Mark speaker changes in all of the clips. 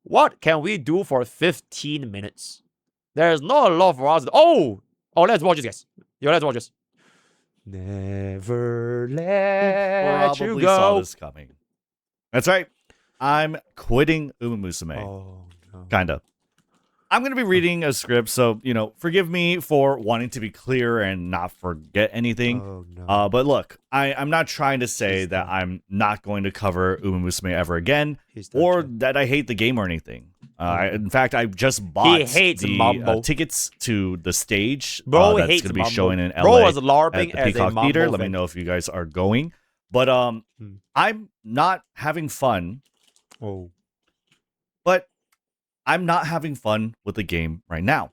Speaker 1: What can we do for 15 minutes? There's not a lot for us. Oh, let's watch this, guys. Yo, let's watch this. Never let you
Speaker 2: Probably
Speaker 1: go.
Speaker 2: saw this coming. That's right. I'm quitting Umamusume.
Speaker 1: Oh, no.
Speaker 2: Kinda. I'm going to be reading a script, so, forgive me for wanting to be clear and not forget anything.
Speaker 1: Oh, no.
Speaker 2: But look, I'm not trying to say that I'm not going to cover Umamusume ever again, or that I hate the game or anything. In fact, I just bought the tickets to the stage
Speaker 1: Bro
Speaker 2: that's
Speaker 1: hates
Speaker 2: going to be
Speaker 1: Mambo.
Speaker 2: showing in LA
Speaker 1: Bro was
Speaker 2: at
Speaker 1: LARPing
Speaker 2: the
Speaker 1: as
Speaker 2: Peacock
Speaker 1: a Mambo
Speaker 2: Theater. Let me
Speaker 1: fan.
Speaker 2: know if you guys are going. But I'm not having fun.
Speaker 1: Oh.
Speaker 2: But I'm not having fun with the game right now.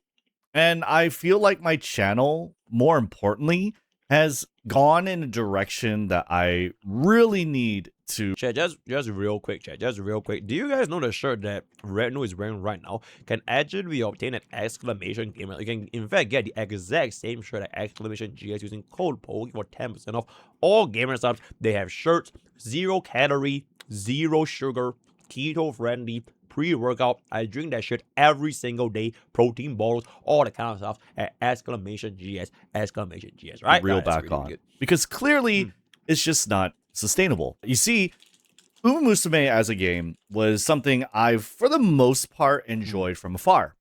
Speaker 2: And I feel like my channel, more importantly, has gone in a direction that I really need to.
Speaker 1: Chat, just real quick, chat. Just real quick. Do you guys know the shirt that Rednu is wearing right now can actually be obtained at exclamation gamer? You can in fact get the exact same shirt at exclamation GS using code POKE for 10% off all gamer subs. They have shirts, 0 calorie, 0 sugar, keto friendly, pre-workout. I drink that shit every single day. Protein bottles, all the kind of stuff at exclamation GS, right?
Speaker 2: Reel back on. Good. Because clearly it's just not sustainable. You see, Umamusume as a game was something I've, for the most part, enjoyed from afar.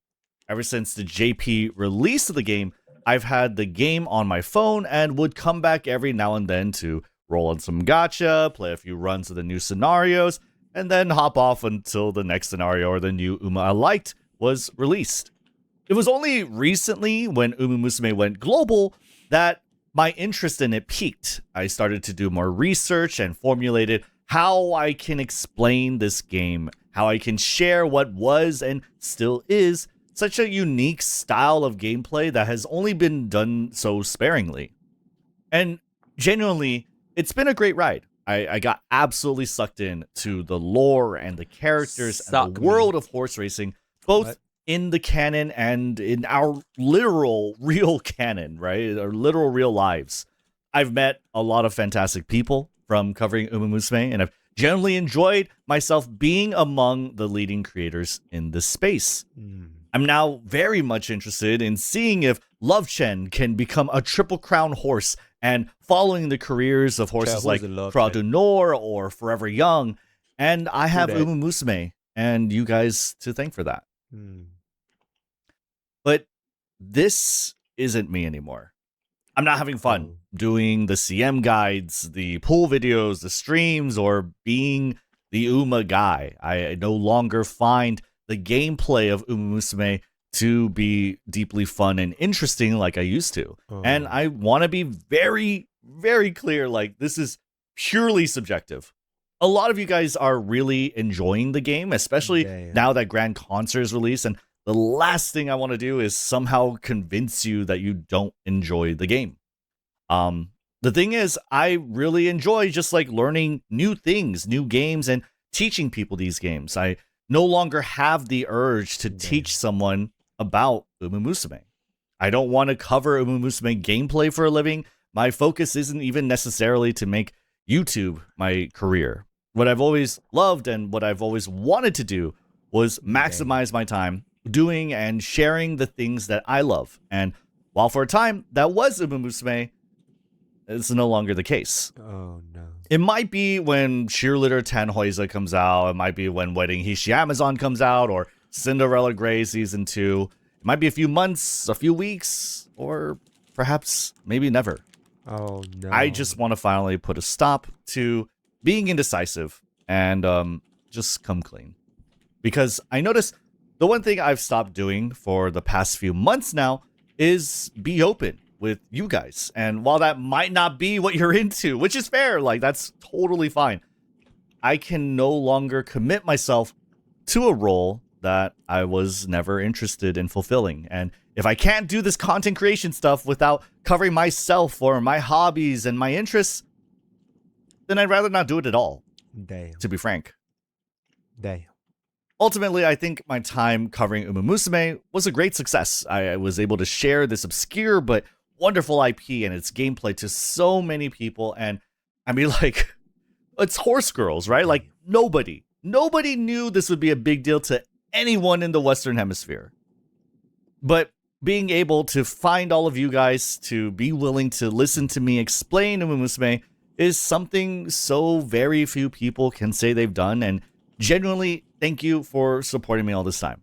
Speaker 2: Ever since the JP release of the game, I've had the game on my phone and would come back every now and then to roll on some gacha, play a few runs of the new scenarios, and then hop off until the next scenario or the new Uma I liked was released. It was only recently when Umamusume went global that my interest in it peaked. I started to do more research and formulated how I can explain this game, how I can share what was and still is such a unique style of gameplay that has only been done so sparingly. And genuinely, it's been a great ride. I got absolutely sucked in to the lore and the characters and the world of horse racing, both in the canon and in our literal, real canon, right? Our literal, real lives. I've met a lot of fantastic people from covering Umamusume, and I've generally enjoyed myself being among the leading creators in this space. I'm now very much interested in seeing if Love Chen can become a Triple Crown horse and following the careers of horses like Croix du Nord or Forever Young. And I have Umamusume and you guys to thank for that. But this isn't me anymore. I'm not having fun doing the CM guides, the pool videos, the streams, or being the Uma guy. I no longer find the gameplay of Umamusume to be deeply fun and interesting like I used to. And I want to be very, very clear, like, this is purely subjective. A lot of you guys are really enjoying the game, especially now that Grand Concert is released, and the last thing I want to do is somehow convince you that you don't enjoy the game. The thing is, I really enjoy just like learning new things, new games, and teaching people these games. I no longer have the urge to teach someone about Umamusume. I don't want to cover Umamusume gameplay for a living. My focus isn't even necessarily to make YouTube my career. What I've always loved and what I've always wanted to do was maximize my time doing and sharing the things that I love. And while for a time that was Umamusume, it's no longer the case.
Speaker 1: Oh no.
Speaker 2: It might be when Cheerleader Tannhäuser comes out. It might be when Wedding Hishi Amazon comes out, or Cinderella Grey Season 2. It might be a few months, a few weeks, or perhaps maybe never.
Speaker 1: Oh no.
Speaker 2: I just want to finally put a stop to being indecisive and just come clean. Because I noticed the one thing I've stopped doing for the past few months now is be open with you guys. And while that might not be what you're into, which is fair, like that's totally fine, I can no longer commit myself to a role that I was never interested in fulfilling. And if I can't do this content creation stuff without covering myself or my hobbies and my interests, then I'd rather not do it at all. To be frank. Ultimately, I think my time covering Umamusume was a great success. I was able to share this obscure but wonderful IP and its gameplay to so many people. And I mean, like, it's horse girls, right? Like, nobody knew this would be a big deal to anyone in the Western Hemisphere. But being able to find all of you guys to be willing to listen to me explain Umamusume is something so very few people can say they've done, and genuinely thank you for supporting me all this time.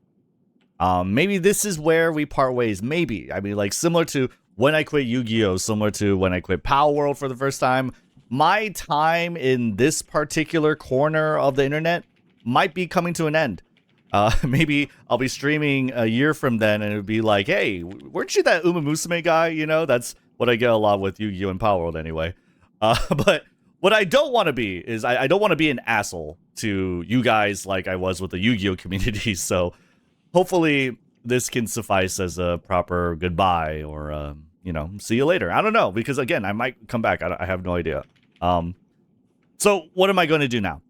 Speaker 2: Maybe this is where we part ways. Maybe. I mean, like, similar to when I quit Yu-Gi-Oh!, similar to when I quit Power World for the first time, my time in this particular corner of the internet might be coming to an end. Maybe I'll be streaming a year from then and it'll be like, hey, weren't you that Umamusume guy? You know, that's what I get a lot with Yu-Gi-Oh! And Power World anyway. But what I don't want to be is I don't want to be an asshole to you guys like I was with the Yu-Gi-Oh! Community. So hopefully this can suffice as a proper goodbye or, you know, see you later. I don't know, because again, I might come back. I have no idea. So what am I going to do now?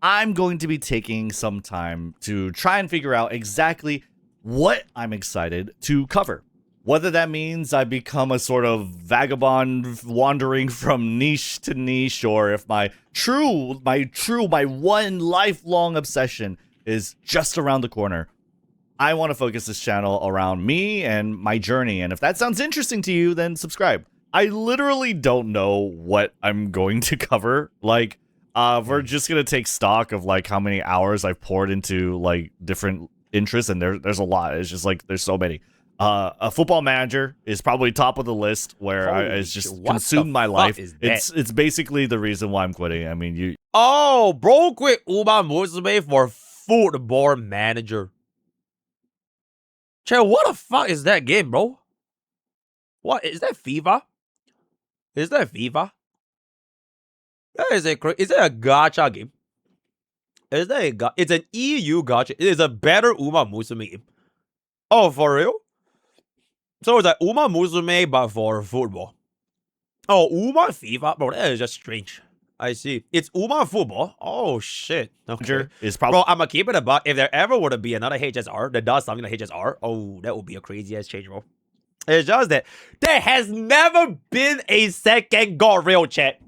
Speaker 2: I'm going to be taking some time to try and figure out exactly what I'm excited to cover. Whether that means I become a sort of vagabond wandering from niche to niche, or if my one lifelong obsession is just around the corner. I want to focus this channel around me and my journey. And if that sounds interesting to you, then subscribe. I literally don't know what I'm going to cover. Like, we're just going to take stock of like how many hours I've poured into like different interests. And there's a lot. It's just like, there's so many. A Football Manager is probably top of the list where it's just consumed my life. It's basically the reason why I'm quitting. I mean, you.
Speaker 1: Oh, bro, quit Umamusume for Football Manager. Che, what the fuck is that game, bro? What is that? FIFA? Is that FIFA? Is it a gacha game? Is that it's an EU gacha? It is a better Umamusume game. Oh, for real? So it's like Umamusume but for football. Oh, Uma FIFA? Bro, that is just strange. I see. It's Uma Football. Oh, shit. Okay.
Speaker 2: Is probably
Speaker 1: Bro, I'm gonna keep it a buck. If there ever were to be another HSR that does something like HSR, oh, that would be a crazy-ass change, bro. It's just that there has never been a second God Rail chat.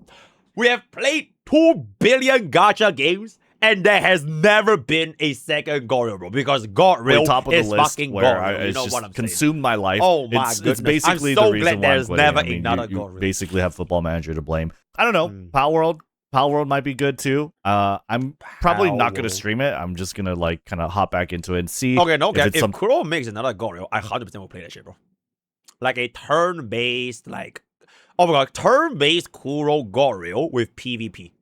Speaker 1: We have played 2 billion gacha games, and there has never been a second God Rail, bro. Because God Rail is fucking God Rail. You know what I'm saying?
Speaker 2: Consumed my life.
Speaker 1: Oh my goodness.
Speaker 2: It's basically
Speaker 1: I'm so
Speaker 2: the reason
Speaker 1: glad
Speaker 2: why
Speaker 1: there's
Speaker 2: I'm
Speaker 1: never
Speaker 2: quitting.
Speaker 1: another
Speaker 2: You
Speaker 1: God Rail.
Speaker 2: basically have Football Manager to blame. I don't know. Power World might be good too. I'm probably not going to stream it. I'm just going to like kind of hop back into it and see.
Speaker 1: Okay, no, if Kuro makes another God Rail, I 100% will play that shit, bro. Like a turn-based, like, oh my god, turn-based Kuro God Rail with PvP.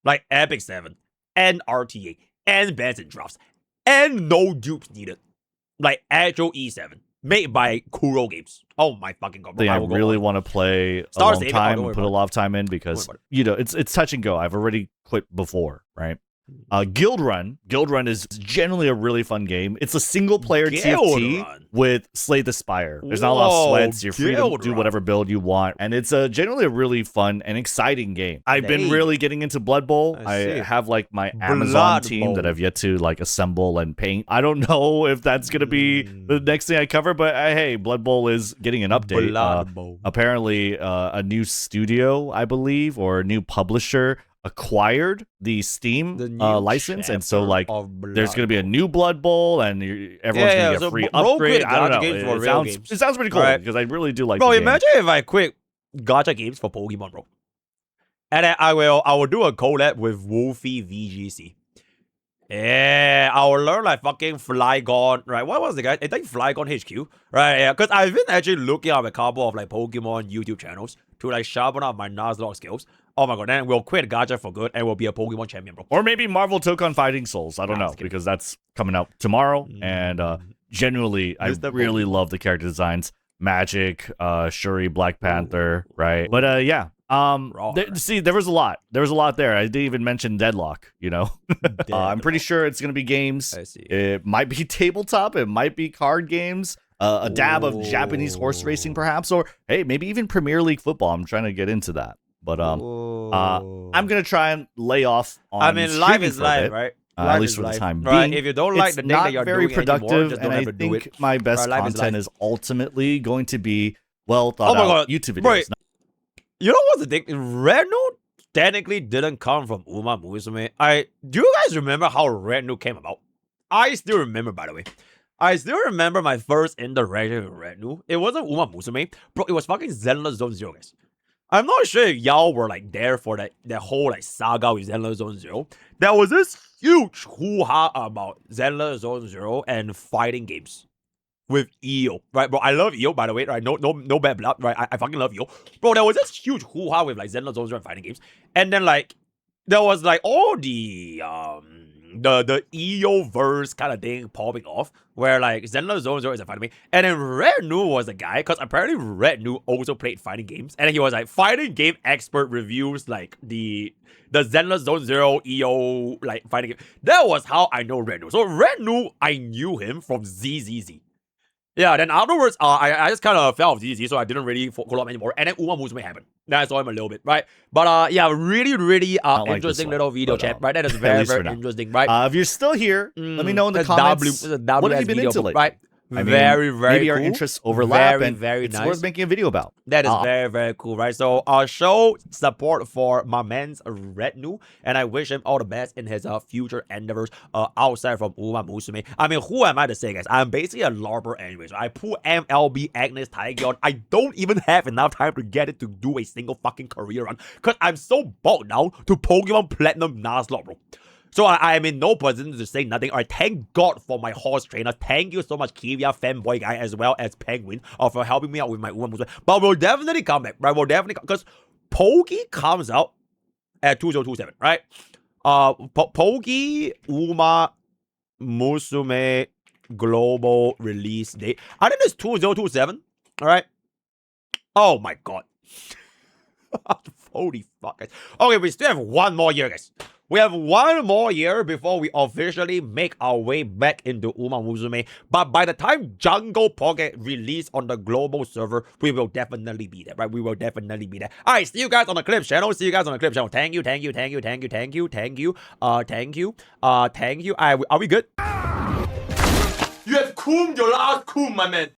Speaker 1: Like Epic 7 and RTA and bans and drops and no dupes needed. Like actual E7 made by Kuro Games. Oh my fucking god, bro.
Speaker 2: I really want to play a long time and put a lot of time in because, you know, it's touch and go. I've already quit before, right? Guild Run is generally a really fun game. It's a single player TFT with Slay the Spire. There's not a lot of sweats. You're free to do whatever build you want, and it's generally a really fun and exciting game. I've been really getting into Blood Bowl. I have like my Amazon team that I've yet to like assemble and paint. I don't know if that's gonna be the next thing I cover, but hey, Blood Bowl is getting an update. Apparently, a new studio, I believe, or a new publisher acquired the Steam license, and so like there's gonna be a new Blood Bowl, and everyone's gonna get a free upgrade. I don't know. It sounds pretty cool because I really do like.
Speaker 1: Bro, imagine if I quit gacha games for Pokemon, bro, and then I will do a collab with Wolfie VGC. Yeah, I will learn like fucking Flygon, right? What was the guy? I think Flygon HQ, right? Yeah, because I've been actually looking at a couple of like Pokemon YouTube channels to like sharpen up my Nuzlocke skills. Oh my god, then we'll quit gacha for good and we'll be a Pokemon champion, bro.
Speaker 2: Or maybe Marvel Tokon Fighting Souls. I don't know, because that's coming out tomorrow. And genuinely, I really love the character designs. Magic, Shuri, Black Panther, right? But yeah. See, there was a lot. There was a lot there. I didn't even mention Deadlock, you know? I'm pretty sure it's going to be games.
Speaker 1: I see.
Speaker 2: It might be tabletop. It might be card games. A dab of Japanese horse racing, perhaps. Or, hey, maybe even Premier League football. I'm trying to get into that. But I'm gonna try and lay off on.
Speaker 1: I mean, life is life, right?
Speaker 2: At least for the time being.
Speaker 1: Right? If you don't like the thing that you're
Speaker 2: very
Speaker 1: doing
Speaker 2: productive,
Speaker 1: anymore, just don't
Speaker 2: and I
Speaker 1: ever do it.
Speaker 2: think my best content is ultimately going to be well thought out YouTube videos.
Speaker 1: Right. You know what's the thing? Rednu technically didn't come from Umamusume. Do you guys remember how Rednu came about? I still remember, by the way. I still remember my first interaction with Rednu. It wasn't Umamusume, bro. It was fucking Zenless Zone Zero, guys. I'm not sure if y'all were like there for that whole like saga with Zenless Zone Zero. There was this huge hoo-ha about Zenless Zone Zero and fighting games with EO, right, bro? I love EO, by the way, right? No bad blood, right? I fucking love EO, bro. There was this huge hoo-ha with like Zenless Zone Zero and fighting games, and then like there was like all the EO verse kind of thing popping off, where like Zenless Zone Zero is a fighting game, and then Rednu was the guy, because apparently Rednu also played fighting games, and then he was like fighting game expert reviews like the Zenless Zone Zero EO like fighting game. That was how I know Rednu. So Rednu, I knew him from ZZZ. Yeah, then afterwards, I just kind of fell off ZZ, so I didn't really follow up anymore. And then Umamusume happened. Then I saw him a little bit, right? But yeah, really interesting little video chat, right? That is very interesting, right?
Speaker 2: If you're still here, let me know in the comments. What have you been into lately?
Speaker 1: Right? I mean, very
Speaker 2: maybe
Speaker 1: cool.
Speaker 2: Our interests overlap, and
Speaker 1: very
Speaker 2: it's
Speaker 1: nice.
Speaker 2: worth making a video about.
Speaker 1: That is very cool, right? So show support for my man's Rednu, and I wish him all the best in his future endeavors outside from Umamusume. I mean, who am I to say, guys? I'm basically a LARPer anyways. I pull MLB Agnes Taigion. I don't even have enough time to get it to do a single fucking career run, because I'm so bogged down to Pokemon Platinum Nuzlocke, bro. So I am in no position to say nothing. Alright, thank God for my horse trainer. Thank you so much, Kiria fanboy guy, as well as Penguin, for helping me out with my Umamusume. But we'll definitely come back, right? We'll definitely, because Poke comes out at 2027, right? Poke Umamusume global release date. I think it's 2027. Alright. Oh my God. Holy fuck, guys. Okay, we still have one more year, guys. We have one more year before we officially make our way back into Umamusume. But by the time Jungle Pocket release on the global server, we will definitely be there, right? We will definitely be there. Alright, see you guys on the clip channel. See you guys on the clip channel. Thank you. Thank you. Are we good?
Speaker 3: You have cooled your last cool, my man.